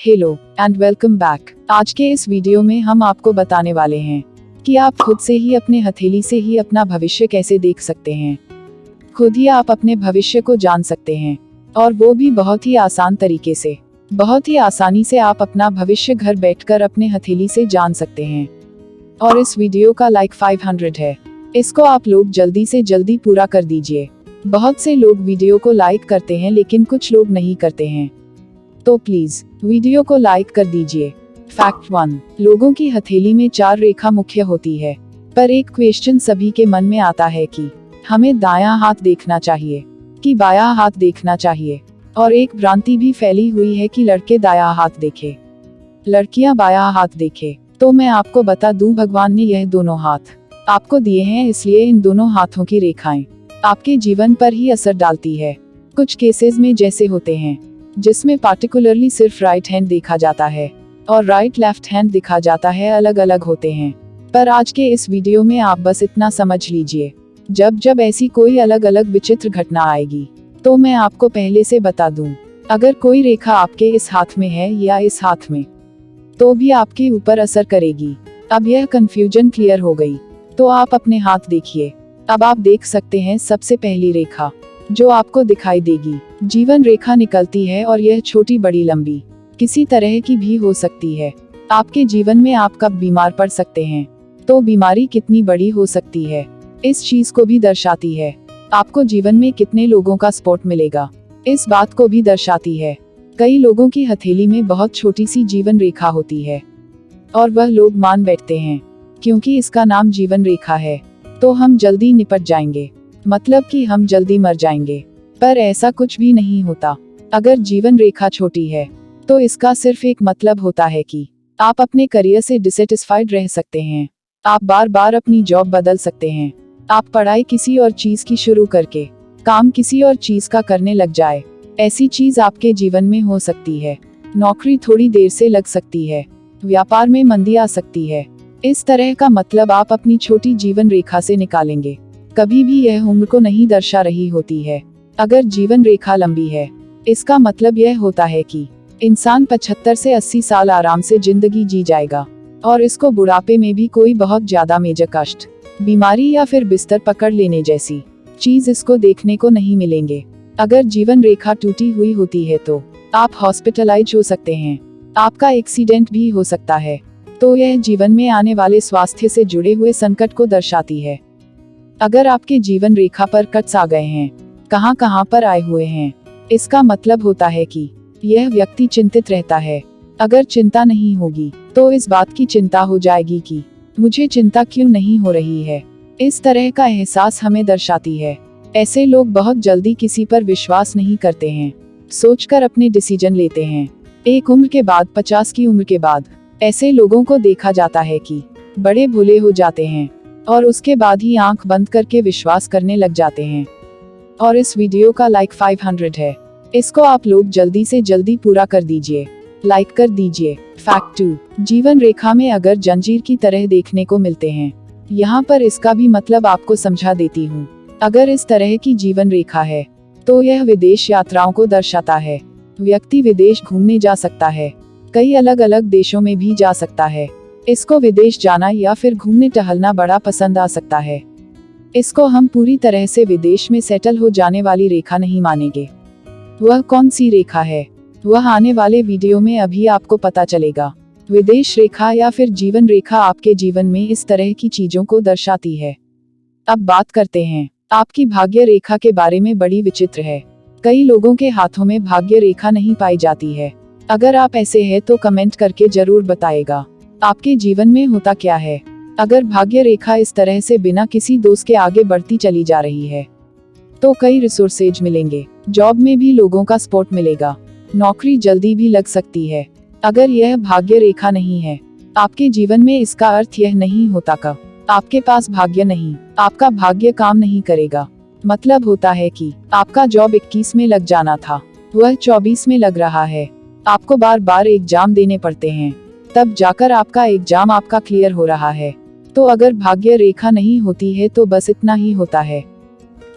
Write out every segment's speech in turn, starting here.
Hello and welcome back. आज के इस वीडियो में हम आपको बताने वाले हैं कि आप खुद से ही अपने हथेली से ही अपना भविष्य कैसे देख सकते हैं। खुद ही आप अपने भविष्य को जान सकते हैं, और वो भी बहुत ही आसान तरीके से। बहुत ही आसानी से आप अपना भविष्य घर बैठकर अपने हथेली से जान सकते हैं। और इस वीडियो का लाइक 500 है, इसको आप लोग जल्दी से जल्दी पूरा कर दीजिए। बहुत से लोग वीडियो को लाइक करते हैं लेकिन कुछ लोग नहीं करते हैं, तो प्लीज वीडियो को लाइक कर दीजिए। फैक्ट 1, लोगों की हथेली में 4 रेखा मुख्य होती है, पर एक क्वेश्चन सभी के मन में आता है कि हमें दायां हाथ देखना चाहिए कि बायां हाथ देखना चाहिए। और एक भ्रांति भी फैली हुई है कि लड़के दायां हाथ देखे, लड़कियां बायां हाथ देखे। तो मैं आपको बता दूं, भगवान ने यह दोनों हाथ आपको दिए हैं, इसलिए इन दोनों हाथों की रेखाएं आपके जीवन पर ही असर डालती है। कुछ केसेस में जैसे होते हैं जिसमें पार्टिकुलरली सिर्फ राइट हैंड देखा जाता है और राइट लेफ्ट हैंड दिखा जाता है, अलग अलग होते हैं। पर आज के इस वीडियो में आप बस इतना समझ लीजिए, जब जब ऐसी कोई अलग अलग विचित्र घटना आएगी तो मैं आपको पहले से बता दूं, अगर कोई रेखा आपके इस हाथ में है या इस हाथ में, तो भी आपके ऊपर असर करेगी। अब यह कंफ्यूजन क्लियर हो गई, तो आप अपने हाथ देखिए। अब आप देख सकते हैं सबसे पहली रेखा जो आपको दिखाई देगी, जीवन रेखा निकलती है, और यह छोटी बड़ी लंबी किसी तरह की भी हो सकती है। आपके जीवन में आप कब बीमार पड़ सकते हैं, तो बीमारी कितनी बड़ी हो सकती है, इस चीज को भी दर्शाती है। आपको जीवन में कितने लोगों का सपोर्ट मिलेगा, इस बात को भी दर्शाती है। कई लोगों की हथेली में बहुत छोटी सी जीवन रेखा होती है, और वह लोग मान बैठते हैं क्योंकि इसका नाम जीवन रेखा है तो हम जल्दी निपट जाएंगे, मतलब कि हम जल्दी मर जाएंगे। पर ऐसा कुछ भी नहीं होता। अगर जीवन रेखा छोटी है तो इसका सिर्फ एक मतलब होता है कि आप अपने करियर से डिसैटिस्फाइड रह सकते हैं, आप बार बार अपनी जॉब बदल सकते हैं, आप पढ़ाई किसी और चीज की शुरू करके काम किसी और चीज का करने लग जाए। ऐसी चीज आपके जीवन में हो सकती है। नौकरी थोड़ी देर से लग सकती है, व्यापार में मंदी आ सकती है। इस तरह का मतलब आप अपनी छोटी जीवन रेखा से निकालेंगे। कभी भी यह उम्र को नहीं दर्शा रही होती है। अगर जीवन रेखा लंबी है, इसका मतलब यह होता है कि इंसान 75 से 80 साल आराम से जिंदगी जी जाएगा, और इसको बुढ़ापे में भी कोई बहुत ज्यादा मेजर कष्ट, बीमारी या फिर बिस्तर पकड़ लेने जैसी चीज इसको देखने को नहीं मिलेंगे। अगर जीवन रेखा टूटी हुई होती है तो आप हॉस्पिटलाइज हो सकते हैं, आपका एक्सीडेंट भी हो सकता है। तो यह जीवन में आने वाले स्वास्थ्य से जुड़े हुए संकट को दर्शाती है। अगर आपके जीवन रेखा पर कट्स आ गए हैं, कहां कहां पर आए हुए हैं, इसका मतलब होता है कि यह व्यक्ति चिंतित रहता है। अगर चिंता नहीं होगी तो इस बात की चिंता हो जाएगी कि मुझे चिंता क्यों नहीं हो रही है। इस तरह का एहसास हमें दर्शाती है। ऐसे लोग बहुत जल्दी किसी पर विश्वास नहीं करते हैं, सोचकर अपने डिसीजन लेते हैं। एक उम्र के बाद, 50 की उम्र के बाद, ऐसे लोगों को देखा जाता है कि बड़े भोले हो जाते हैं और उसके बाद ही आंख बंद करके विश्वास करने लग जाते हैं। और इस वीडियो का लाइक 500 है, इसको आप लोग जल्दी से जल्दी पूरा कर दीजिए, लाइक कर दीजिए। फैक्ट 2, जीवन रेखा में अगर जंजीर की तरह देखने को मिलते हैं, यहाँ पर इसका भी मतलब आपको समझा देती हूँ। अगर इस तरह की जीवन रेखा है तो यह विदेश यात्राओं को दर्शाता है। व्यक्ति विदेश घूमने जा सकता है, कई अलग अलग देशों में भी जा सकता है। इसको विदेश जाना या फिर घूमने टहलना बड़ा पसंद आ सकता है। इसको हम पूरी तरह से विदेश में सेटल हो जाने वाली रेखा नहीं मानेंगे। वह कौन सी रेखा है, वह आने वाले वीडियो में अभी आपको पता चलेगा। विदेश रेखा या फिर जीवन रेखा आपके जीवन में इस तरह की चीजों को दर्शाती है। अब बात करते हैं आपकी भाग्य रेखा के बारे में। बड़ी विचित्र है, कई लोगों के हाथों में भाग्य रेखा नहीं पाई जाती है। अगर आप ऐसे हैं तो कमेंट करके जरूर बताएगा आपके जीवन में होता क्या है। अगर भाग्य रेखा इस तरह से बिना किसी दोस्त के आगे बढ़ती चली जा रही है तो कई रिसोर्सेज मिलेंगे, जॉब में भी लोगों का सपोर्ट मिलेगा, नौकरी जल्दी भी लग सकती है। अगर यह भाग्य रेखा नहीं है आपके जीवन में, इसका अर्थ यह नहीं होता कि आपके पास भाग्य नहीं, आपका भाग्य काम नहीं करेगा। मतलब होता है कि आपका जॉब 21 में लग जाना था, वह 24 में लग रहा है। आपको बार बार एग्जाम देने पड़ते हैं, तब जाकर आपका एग्जाम आपका क्लियर हो रहा है। तो अगर भाग्य रेखा नहीं होती है तो बस इतना ही होता है।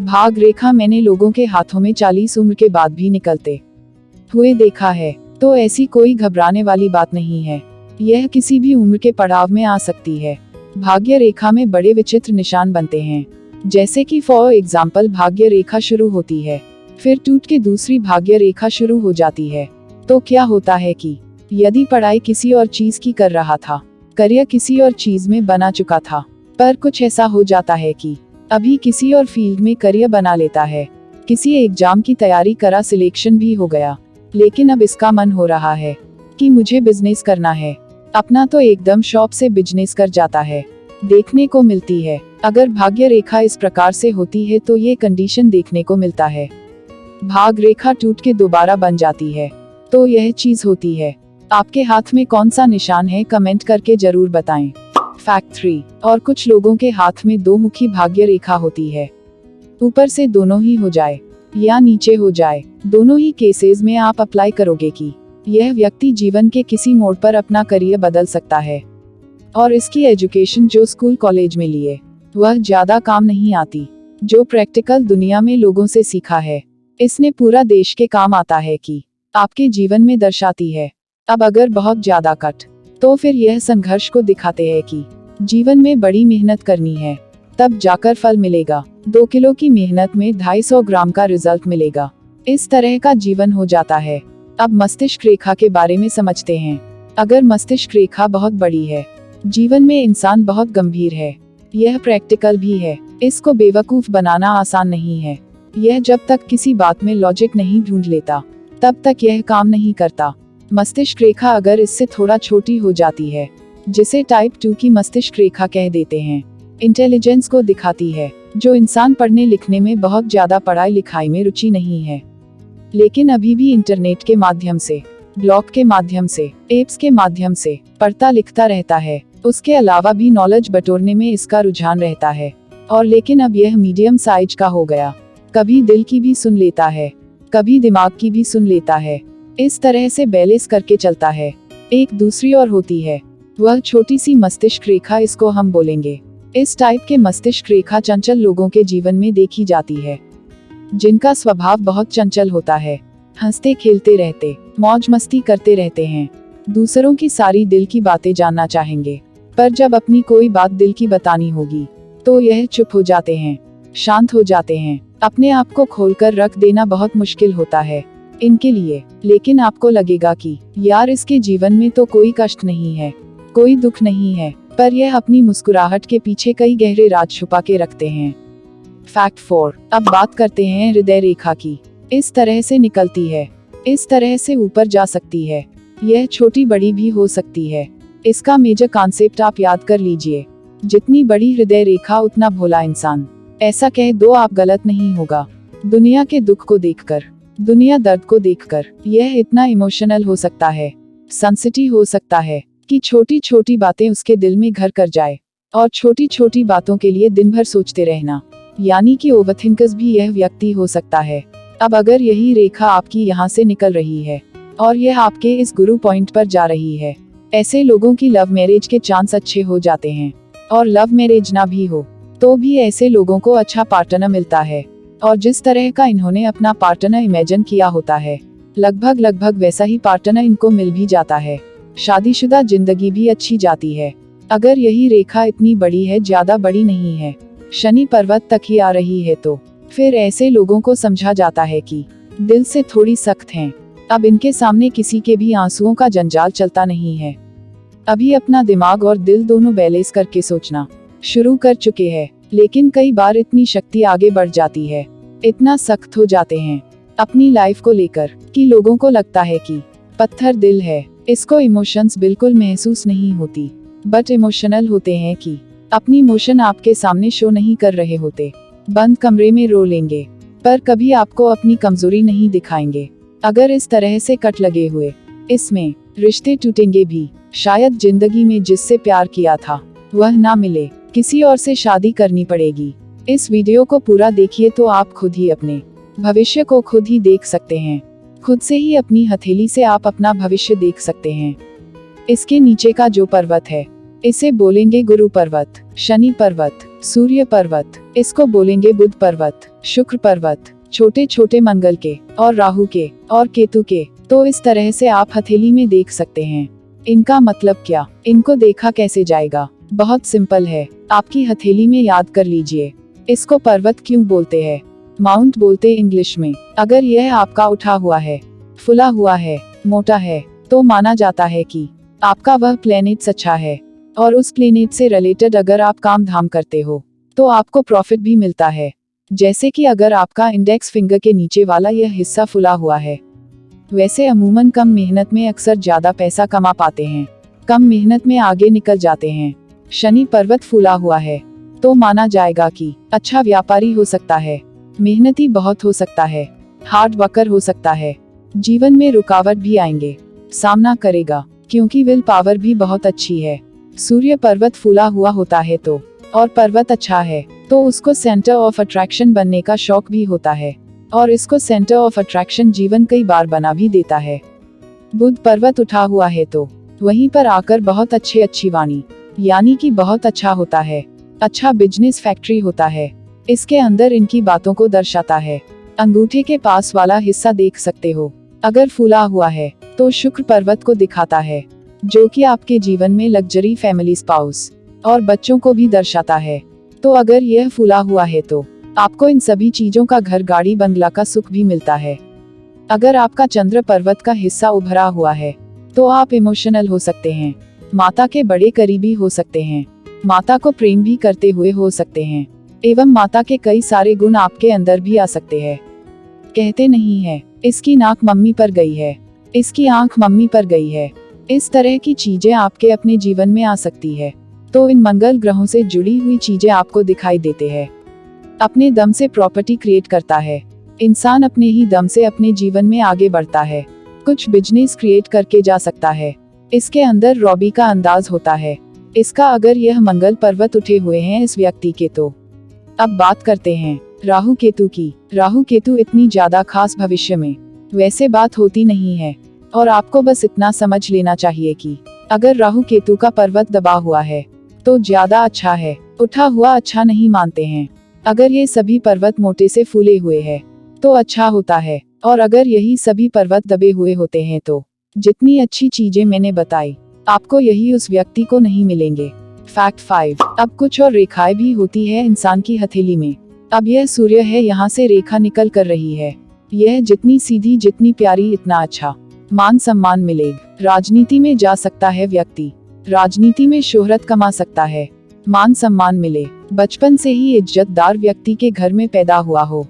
भाग रेखा मैंने लोगों के हाथों में 40 उम्र के बाद भी निकलते हुए देखा है। तो ऐसी कोई घबराने वाली बात नहीं है। यह किसी भी उम्र के पड़ाव में आ सकती है। भाग्य रेखा में बड़े विचित्र निशान बनते हैं, जैसे कि फॉर एग्जाम्पल भाग्य रेखा शुरू होती है, फिर टूट के दूसरी भाग्य रेखा शुरू हो जाती है। तो क्या होता है कि यदि पढ़ाई किसी और चीज की कर रहा था, करियर किसी और चीज में बना चुका था, पर कुछ ऐसा हो जाता है कि अभी किसी और फील्ड में करियर बना लेता है, किसी एग्जाम की तैयारी करा, सिलेक्शन भी हो गया, लेकिन अब इसका मन हो रहा है कि मुझे बिजनेस करना है अपना, तो एकदम शॉप से बिजनेस कर जाता है, देखने को मिलती है। अगर भाग्य रेखा इस प्रकार से होती है तो ये कंडीशन देखने को मिलता है। भाग रेखा टूट के दोबारा बन जाती है, तो यह चीज होती है। आपके हाथ में कौन सा निशान है, कमेंट करके जरूर बताएं। फैक्ट 3, और कुछ लोगों के हाथ में दो मुखी भाग्य रेखा होती है। ऊपर से दोनों ही हो जाए या नीचे हो जाए, दोनों ही केसेस में आप अप्लाई करोगे कि यह व्यक्ति जीवन के किसी मोड़ पर अपना करियर बदल सकता है, और इसकी एजुकेशन जो स्कूल कॉलेज में लिए वह ज्यादा काम नहीं आती। जो प्रैक्टिकल दुनिया में लोगों से सीखा है, इसने पूरा देश के काम आता है कि आपके जीवन में दर्शाती है। अब अगर बहुत ज्यादा कट, तो फिर यह संघर्ष को दिखाते हैं कि जीवन में बड़ी मेहनत करनी है, तब जाकर फल मिलेगा। 2 किलो की मेहनत में 250 ग्राम का रिजल्ट मिलेगा, इस तरह का जीवन हो जाता है। अब मस्तिष्क रेखा के बारे में समझते हैं। अगर मस्तिष्क रेखा बहुत बड़ी है, जीवन में इंसान बहुत गंभीर है, यह प्रैक्टिकल भी है, इसको बेवकूफ बनाना आसान नहीं है। यह जब तक किसी बात में लॉजिक नहीं ढूंढ लेता, तब तक यह काम नहीं करता। मस्तिष्क रेखा अगर इससे थोड़ा छोटी हो जाती है, जिसे टाइप 2 की मस्तिष्क रेखा कह देते हैं, इंटेलिजेंस को दिखाती है। जो इंसान पढ़ने लिखने में बहुत ज्यादा पढ़ाई लिखाई में रुचि नहीं है, लेकिन अभी भी इंटरनेट के माध्यम से, ब्लॉग के माध्यम से, एप्स के माध्यम से पढ़ता लिखता रहता है, उसके अलावा भी नॉलेज बटोरने में इसका रुझान रहता है। और लेकिन अब यह मीडियम साइज का हो गया, कभी दिल की भी सुन लेता है, कभी दिमाग की भी सुन लेता है, इस तरह से बैलेंस करके चलता है। एक दूसरी और होती है, वह छोटी सी मस्तिष्क रेखा, इसको हम बोलेंगे। इस टाइप के मस्तिष्क रेखा चंचल लोगों के जीवन में देखी जाती है, जिनका स्वभाव बहुत चंचल होता है, हंसते खेलते रहते, मौज मस्ती करते रहते हैं, दूसरों की सारी दिल की बातें जानना चाहेंगे, पर जब अपनी कोई बात दिल की बतानी होगी तो यह चुप हो जाते हैं, शांत हो जाते हैं। अपने आप को खोलकर रख देना बहुत मुश्किल होता है इनके लिए। लेकिन आपको लगेगा कि यार इसके जीवन में तो कोई कष्ट नहीं है, कोई दुख नहीं है, पर यह अपनी मुस्कुराहट के पीछे कई गहरे राज छुपा के रखते हैं। फैक्ट 4, अब बात करते हैं हृदय रेखा की। इस तरह से निकलती है, इस तरह से ऊपर जा सकती है, यह छोटी बड़ी भी हो सकती है। इसका मेजर कॉन्सेप्ट आप याद कर लीजिए, जितनी बड़ी हृदय रेखा उतना भोला इंसान। ऐसा कह दो आप गलत नहीं होगा। दुनिया के दुख को देखकर, दुनिया दर्द को देखकर यह इतना इमोशनल हो सकता है, सेंसिटिव हो सकता है कि छोटी छोटी बातें उसके दिल में घर कर जाए, और छोटी छोटी बातों के लिए दिन भर सोचते रहना, यानी कि ओवरथिंकर्स भी यह व्यक्ति हो सकता है। अब अगर यही रेखा आपकी यहाँ से निकल रही है और यह आपके इस गुरु पॉइंट पर जा रही है, ऐसे लोगों की लव मैरिज के चांस अच्छे हो जाते हैं। और लव मैरिज ना भी हो तो भी ऐसे लोगों को अच्छा पार्टनर मिलता है, और जिस तरह का इन्होंने अपना पार्टनर इमेजिन किया होता है, लगभग वैसा ही पार्टनर इनको मिल भी जाता है। शादीशुदा जिंदगी भी अच्छी जाती है। अगर यही रेखा इतनी बड़ी है, ज्यादा बड़ी नहीं है, शनि पर्वत तक ही आ रही है, तो फिर ऐसे लोगों को समझा जाता है कि दिल से थोड़ी सख्त हैं। अब इनके सामने किसी के भी आंसुओं का जंजाल चलता नहीं है। अभी अपना दिमाग और दिल दोनों बैलेंस करके सोचना शुरू कर चुके हैं, लेकिन कई बार इतनी शक्ति आगे बढ़ जाती है, इतना सख्त हो जाते हैं अपनी लाइफ को लेकर कि लोगों को लगता है कि पत्थर दिल है, इसको इमोशंस बिल्कुल महसूस नहीं होती, बट इमोशनल होते हैं कि अपनी इमोशन आपके सामने शो नहीं कर रहे होते, बंद कमरे में रो लेंगे, पर कभी आपको अपनी कमजोरी नहीं दिखाएंगे। अगर इस तरह से कट लगे हुए इसमें रिश्ते टूटेंगे भी, शायद जिंदगी में जिससे प्यार किया था वह ना मिले, किसी और से शादी करनी पड़ेगी। इस वीडियो को पूरा देखिए तो आप खुद ही अपने भविष्य को खुद ही देख सकते हैं, खुद से ही अपनी हथेली से आप अपना भविष्य देख सकते हैं। इसके नीचे का जो पर्वत है, इसे बोलेंगे गुरु पर्वत, शनि पर्वत, सूर्य पर्वत, इसको बोलेंगे बुध पर्वत, शुक्र पर्वत, छोटे छोटे मंगल के और राहु के और केतु के, तो इस तरह से आप हथेली में देख सकते हैं। इनका मतलब क्या, इनको देखा कैसे जाएगा? बहुत सिंपल है, आपकी हथेली में याद कर लीजिए। इसको पर्वत क्यों बोलते हैं? माउंट बोलते इंग्लिश में। अगर यह आपका उठा हुआ है, फुला हुआ है, मोटा है, तो माना जाता है कि आपका वह प्लेनेट अच्छा है, और उस प्लेनेट से रिलेटेड अगर आप काम धाम करते हो तो आपको प्रॉफिट भी मिलता है। जैसे कि अगर आपका इंडेक्स फिंगर के नीचे वाला यह हिस्सा फुला हुआ है, वैसे अमूमन कम मेहनत में अक्सर ज्यादा पैसा कमा पाते हैं, कम मेहनत में आगे निकल जाते हैं। शनि पर्वत फूला हुआ है तो माना जाएगा कि अच्छा व्यापारी हो सकता है, मेहनती बहुत हो सकता है, हार्ड वर्कर हो सकता है, जीवन में रुकावट भी आएंगे, सामना करेगा, क्योंकि विल पावर भी बहुत अच्छी है। सूर्य पर्वत फूला हुआ होता है तो, और पर्वत अच्छा है तो उसको सेंटर ऑफ अट्रैक्शन बनने का शौक भी होता है, और इसको सेंटर ऑफ अट्रैक्शन जीवन कई बार बना भी देता है। बुध पर्वत उठा हुआ है तो वहीं पर आकर बहुत अच्छी वाणी, यानी कि बहुत अच्छा होता है, अच्छा बिजनेस फैक्ट्री होता है, इसके अंदर इनकी बातों को दर्शाता है। अंगूठे के पास वाला हिस्सा देख सकते हो, अगर फूला हुआ है तो शुक्र पर्वत को दिखाता है, जो कि आपके जीवन में लग्जरी, फैमिली, स्पाउस और बच्चों को भी दर्शाता है। तो अगर यह फूला हुआ है तो आपको इन सभी चीजों का, घर, गाड़ी, बंगला का सुख भी मिलता है। अगर आपका चंद्र पर्वत का हिस्सा उभरा हुआ है तो आप इमोशनल हो सकते हैं, माता के बड़े करीबी हो सकते हैं, माता को प्रेम भी करते हुए हो सकते हैं, एवं माता के कई सारे गुण आपके अंदर भी आ सकते हैं। कहते नहीं है, इसकी नाक मम्मी पर गई है, इसकी आंख मम्मी पर गई है, इस तरह की चीजें आपके अपने जीवन में आ सकती है। तो इन मंगल ग्रहों से जुड़ी हुई चीजें आपको दिखाई देते हैं। अपने दम से प्रॉपर्टी क्रिएट करता है, इंसान अपने ही दम से अपने जीवन में आगे बढ़ता है, कुछ बिजनेस क्रिएट करके जा सकता है, इसके अंदर रॉबी का अंदाज होता है। इसका अगर यह मंगल पर्वत उठे हुए हैं इस व्यक्ति के तो। अब बात करते हैं राहु केतु की। राहु केतु इतनी ज्यादा खास भविष्य में वैसे बात होती नहीं है, और आपको बस इतना समझ लेना चाहिए कि अगर राहु केतु का पर्वत दबा हुआ है तो ज्यादा अच्छा है, उठा हुआ अच्छा नहीं मानते हैं। अगर ये सभी पर्वत मोटे से फूले हुए हैं तो अच्छा होता है, और अगर यही सभी पर्वत दबे हुए होते हैं तो जितनी अच्छी चीजें मैंने बताई आपको यही उस व्यक्ति को नहीं मिलेंगे। फैक्ट 5। अब कुछ और रेखाएं भी होती है इंसान की हथेली में। अब यह सूर्य है, यहाँ से रेखा निकल कर रही है, यह जितनी सीधी, जितनी प्यारी, इतना अच्छा मान सम्मान मिलेगा। राजनीति में जा सकता है व्यक्ति, राजनीति में शोहरत कमा सकता है, मान सम्मान मिले, बचपन से ही इज्जतदार व्यक्ति के घर में पैदा हुआ हो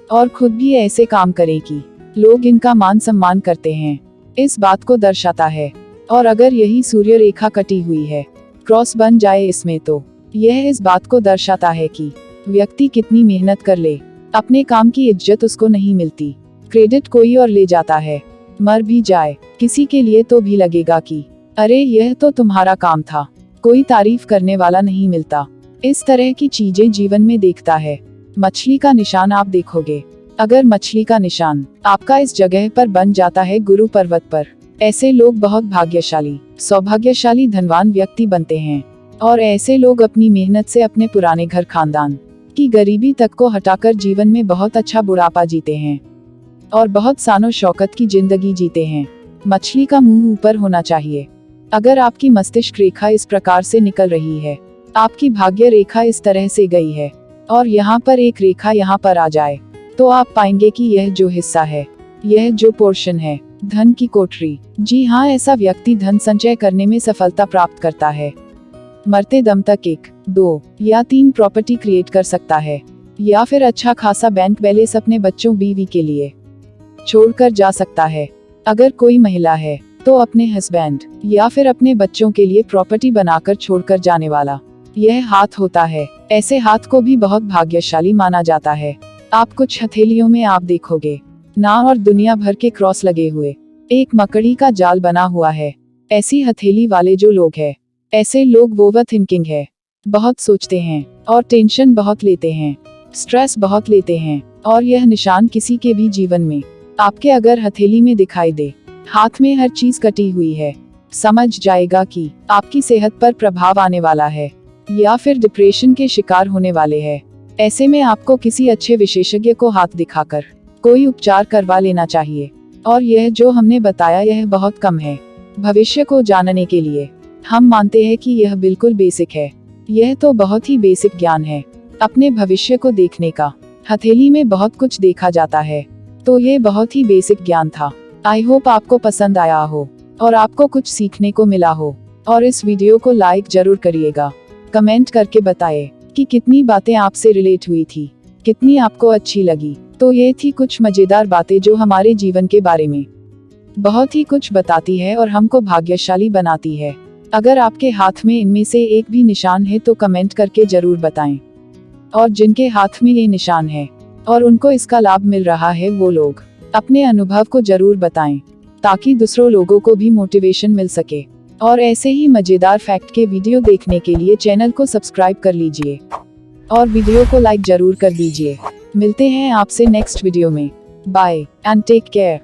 और खुद भी ऐसे काम करे कि लोग इनका मान सम्मान करते हैं, इस बात को दर्शाता है। और अगर यही सूर्य रेखा कटी हुई है, क्रॉस बन जाए इसमें, तो यह इस बात को दर्शाता है कि व्यक्ति कितनी मेहनत कर ले, अपने काम की इज्जत उसको नहीं मिलती, क्रेडिट कोई और ले जाता है, मर भी जाए किसी के लिए तो भी लगेगा कि अरे यह तो तुम्हारा काम था, कोई तारीफ करने वाला नहीं मिलता। इस तरह की चीजें जीवन में देखता है। मछली का निशान आप देखोगे, अगर मछली का निशान आपका इस जगह पर बन जाता है गुरु पर्वत पर, ऐसे लोग बहुत भाग्यशाली, सौभाग्यशाली, धनवान व्यक्ति बनते हैं। और ऐसे लोग अपनी मेहनत से अपने पुराने घर, खानदान की गरीबी तक को हटाकर जीवन में बहुत अच्छा बुढ़ापा जीते हैं और बहुत सानो शौकत की जिंदगी जीते हैं। मछली का मुंह ऊपर होना चाहिए। अगर आपकी मस्तिष्क रेखा इस प्रकार से निकल रही है, आपकी भाग्य रेखा इस तरह से गई है, और यहाँ पर एक रेखा यहाँ पर आ जाए, तो आप पाएंगे कि यह जो हिस्सा है, यह जो पोर्शन है, धन की कोठरी, जी हाँ, ऐसा व्यक्ति धन संचय करने में सफलता प्राप्त करता है। मरते दम तक 1, 2 या 3 प्रॉपर्टी क्रिएट कर सकता है, या फिर अच्छा खासा बैंक बैलेंस अपने बच्चों, बीवी के लिए छोड़कर जा सकता है। अगर कोई महिला है तो अपने हस्बैंड या फिर अपने बच्चों के लिए प्रॉपर्टी बनाकर छोड़कर जाने वाला यह हाथ होता है। ऐसे हाथ को भी बहुत भाग्यशाली माना जाता है। आप कुछ हथेलियों में आप देखोगे ना और दुनिया भर के क्रॉस लगे हुए, एक मकड़ी का जाल बना हुआ है। ऐसी हथेली वाले जो लोग हैं, ऐसे लोग ओवर थिंकिंग है, बहुत सोचते हैं और टेंशन बहुत लेते हैं, स्ट्रेस बहुत लेते हैं। और यह निशान किसी के भी जीवन में आपके अगर हथेली में दिखाई दे, हाथ में हर चीज कटी हुई है, समझ जाएगा कि आपकी सेहत पर प्रभाव आने वाला है या फिर डिप्रेशन के शिकार होने वाले हैं। ऐसे में आपको किसी अच्छे विशेषज्ञ को हाथ दिखाकर कोई उपचार करवा लेना चाहिए। और यह जो हमने बताया यह बहुत कम है भविष्य को जानने के लिए। हम मानते हैं कि यह बिल्कुल बेसिक है। यह तो बहुत ही बेसिक ज्ञान है अपने भविष्य को देखने का। हथेली में बहुत कुछ देखा जाता है, तो ये बहुत ही बेसिक ज्ञान था। आई होप आपको पसंद आया हो और आपको कुछ सीखने को मिला हो। और इस वीडियो को लाइक जरूर करिएगा। कमेंट करके बताएं कि कितनी बातें आपसे रिलेट हुई थी, कितनी आपको अच्छी लगी। तो ये थी कुछ मजेदार बातें जो हमारे जीवन के बारे में बहुत ही कुछ बताती है और हमको भाग्यशाली बनाती है। अगर आपके हाथ में इनमें से एक भी निशान है तो कमेंट करके जरूर बताएं। और जिनके हाथ में ये निशान है और उनको इसका लाभ मिल रहा है वो लोग अपने अनुभव को जरूर बताएं, ताकि दूसरों लोगों को भी मोटिवेशन मिल सके। और ऐसे ही मजेदार फैक्ट के वीडियो देखने के लिए चैनल को सब्सक्राइब कर लीजिए और वीडियो को लाइक जरूर कर दीजिए। मिलते हैं आपसे नेक्स्ट वीडियो में। Bye and take care.